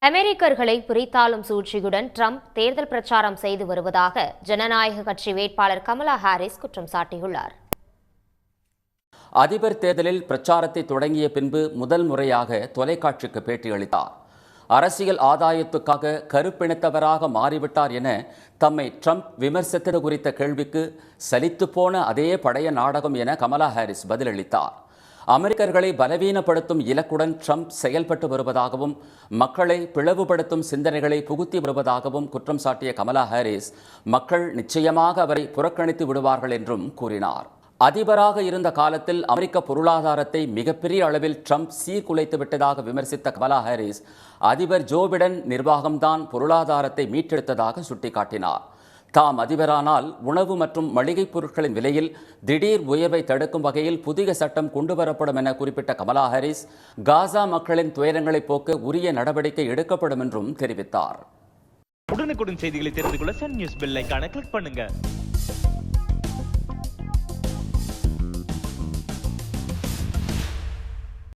அமெரிக்கர்களை பிரித்தாளும் சூழ்ச்சியுடன் Trump தேர்தல் பிரச்சாரம் செய்து வருவதாக ஜனநாயக கட்சி வேட்பாளர் கமலா ஹாரிஸ் குற்றம் சாட்டியுள்ளார். அதிபர் தேர்தலில் பிரச்சாரத்தை தொடங்கிய பின்பு முதல் முறையாக தொலைக்காட்சிக்கு பேட்டியளித்தார். அரசியல் ஆதாயத்துக்காக கருப்பிணைத்தவராக மாறிவிட்டார் என தம்மை ட்ரம்ப் விமர்சித்தது குறித்த கேள்விக்கு சலித்துப்போன அதே பழைய நாடகம் என கமலா ஹாரிஸ் பதிலளித்தார். அமெரிக்கர்களை பலவீனப்படுத்தும் இலக்குடன் ட்ரம்ப் செயல்பட்டு வருவதாகவும் மக்களை பிளவுபடுத்தும் சிந்தனைகளை புகுத்தி வருவதாகவும் குற்றம் சாட்டிய கமலா ஹாரிஸ் மக்கள் நிச்சயமாக அவரை புறக்கணித்து விடுவார்கள் என்றும் கூறினார். அதிபராக இருந்த காலத்தில் அமெரிக்க பொருளாதாரத்தை மிகப்பெரிய அளவில் ட்ரம்ப் சீர்குலைத்து விட்டதாக விமர்சித்த கமலா ஹாரிஸ் அதிபர் ஜோ பிடன் நிர்வாகம்தான் பொருளாதாரத்தை மீட்டெடுத்ததாக சுட்டிக்காட்டினார். தாம் அதிபரானால் உணவு மற்றும் மளிகைப் பொருட்களின் விலையில் திடீர் உயர்வை தடுக்கும் வகையில் புதிய சட்டம் கொண்டுவரப்படும் என குறிப்பிட்ட கமலா ஹாரிஸ் காசா மக்களின் துயரங்களை போக்க உரிய நடவடிக்கை எடுக்கப்படும் என்றும் தெரிவித்தார். உடனுக்குடன் செய்திகளை தெரிந்து கொள்ள சன் நியூஸ் பெல் ஐகானை கிளிக் பண்ணுங்க.